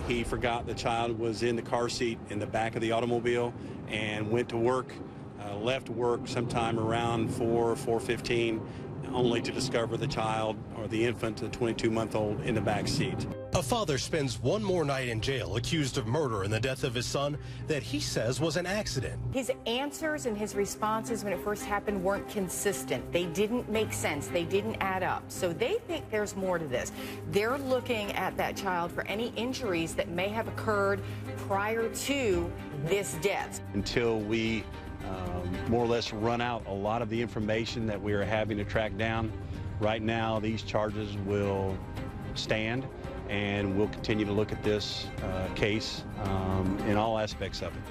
He forgot the child was in the car seat in the back of the automobile and went to work, left work sometime around 4:15, only to discover the child, or the infant, the 22-month-old, in the back seat. A father spends one more night in jail accused of murder in the death of his son that he says was an accident. His answers and his responses when it first happened weren't consistent. They didn't make sense. They didn't add up. So they think there's more to this. They're looking at that child for any injuries that may have occurred prior to this death. Until we more or less run out a lot of the information that we are having to track down, right now these charges will stand, and we'll continue to look at this case in all aspects of it.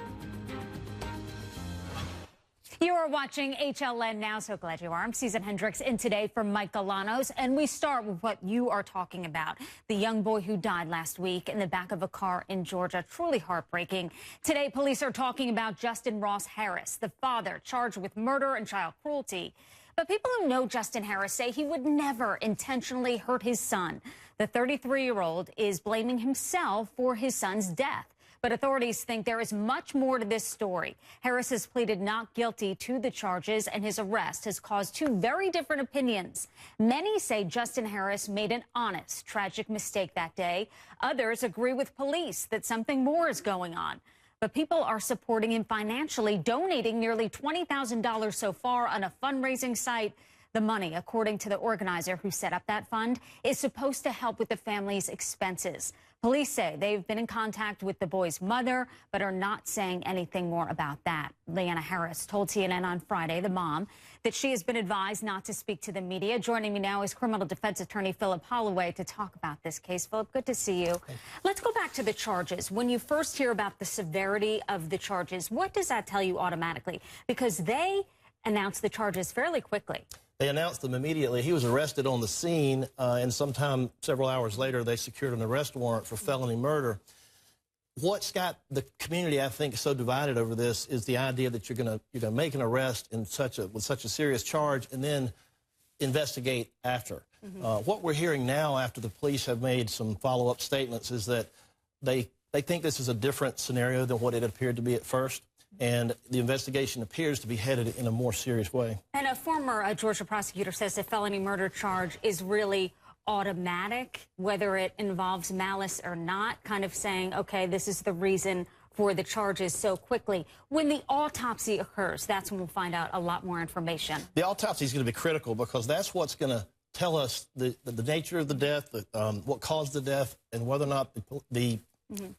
You are watching HLN Now, so glad you are. I'm Susan Hendricks in today for Mike Galanos, and we start with what you are talking about. The young boy who died last week in the back of a car in Georgia. Truly heartbreaking. Today, police are talking about Justin Ross Harris, the father charged with murder and child cruelty. But people who know Justin Harris say he would never intentionally hurt his son. The 33-year-old is blaming himself for his son's death. But authorities think there is much more to this story. Harris has pleaded not guilty to the charges, and his arrest has caused two very different opinions. Many say Justin Harris made an honest, tragic mistake that day. Others agree with police that something more is going on. But people are supporting him financially, donating nearly $20,000 so far on a fundraising site. The money, according to the organizer who set up that fund, is supposed to help with the family's expenses. Police say they've been in contact with the boy's mother, but are not saying anything more about that. Leanna Harris told CNN on Friday, the mom, that she has been advised not to speak to the media. Joining me now is criminal defense attorney Philip Holloway to talk about this case. Philip, good to see you. Let's go back to the charges. When you first hear about the severity of the charges, what does that tell you automatically? Because they announced the charges fairly quickly. They announced them immediately. He was arrested on the scene, and sometime several hours later, they secured an arrest warrant for felony murder. What's got the community, I think, so divided over this is the idea that you're going to make an arrest with such a serious charge and then investigate after. What we're hearing now, after the police have made some follow-up statements, is that they think this is a different scenario than what it appeared to be at first. And the investigation appears to be headed in a more serious way. And a former Georgia prosecutor says the felony murder charge is really automatic, whether it involves malice or not, kind of saying, okay, this is the reason for the charges so quickly. When the autopsy occurs, that's when we'll find out a lot more information. The autopsy is going to be critical because that's what's going to tell us the nature of the death, what caused the death, and whether or not the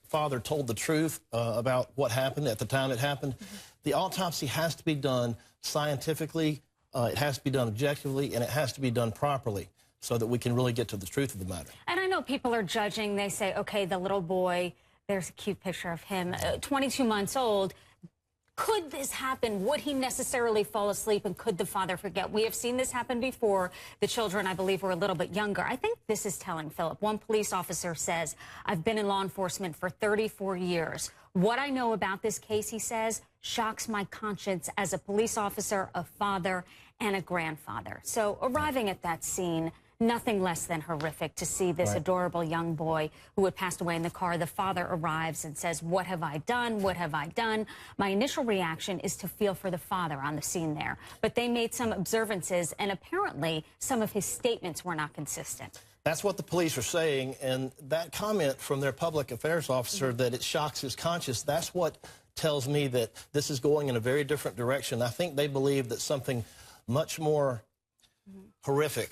father told the truth about what happened at the time it happened. The autopsy has to be done scientifically, it has to be done objectively, and it has to be done properly so that we can really get to the truth of the matter. And I know people are judging. They say, okay, the little boy, there's a cute picture of him, 22 months old. Could this happen? Would he necessarily fall asleep, and could the father forget? We have seen this happen before. The children, I believe, were a little bit younger. I think this is telling, Philip. One police officer says, I've been in law enforcement for 34 years. What I know about this case, he says, shocks my conscience as a police officer, a father, and a grandfather. So arriving at that scene, nothing less than horrific to see this adorable young boy who had passed away in the car. The father arrives and says, what have I done? What have I done? My initial reaction is to feel for the father on the scene there. But they made some observances, and apparently some of his statements were not consistent. That's what the police are saying, and that comment from their public affairs officer that it shocks his conscience, that's what tells me that this is going in a very different direction. I think they believe that something much more horrific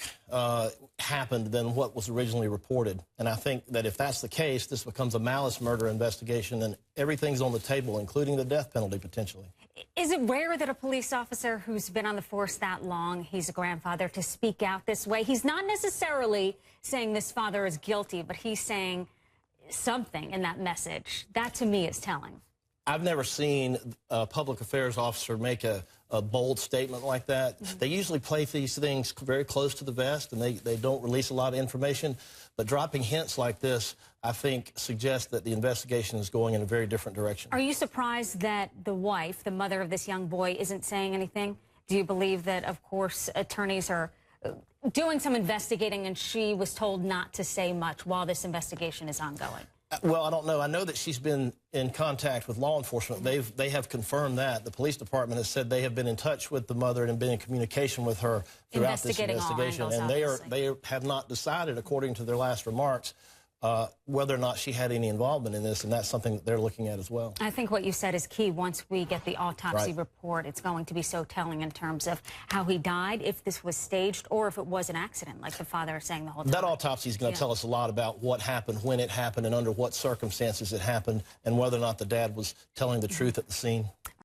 happened than what was originally reported. And I think that if that's the case, this becomes a malice murder investigation, and everything's on the table, including the death penalty, potentially. Is it rare that a police officer who's been on the force that long, he's a grandfather, to speak out this way? He's not necessarily saying this father is guilty, but he's saying something in that message. That, to me, is telling. I've never seen a public affairs officer make a bold statement like that. They usually play these things very close to the vest, and they don't release a lot of information. But dropping hints like this, I think, suggests that the investigation is going in a very different direction. Are you surprised that the wife, the mother of this young boy, isn't saying anything? Do you believe that, of course, attorneys are doing some investigating and she was told not to say much while this investigation is ongoing? Well, I don't know. I know that she's been in contact with law enforcement. They have confirmed that. The police department has said they have been in touch with the mother and been in communication with her throughout this investigation. And they have not decided, according to their last remarks, whether or not she had any involvement in this, and that's something that they're looking at as well. I think what you said is key. Once we get the autopsy report, it's going to be so telling in terms of how he died, if this was staged or if it was an accident, like the father is saying the whole time. That autopsy is going to tell us a lot about what happened, when it happened, and under what circumstances it happened, and whether or not the dad was telling the truth at the scene.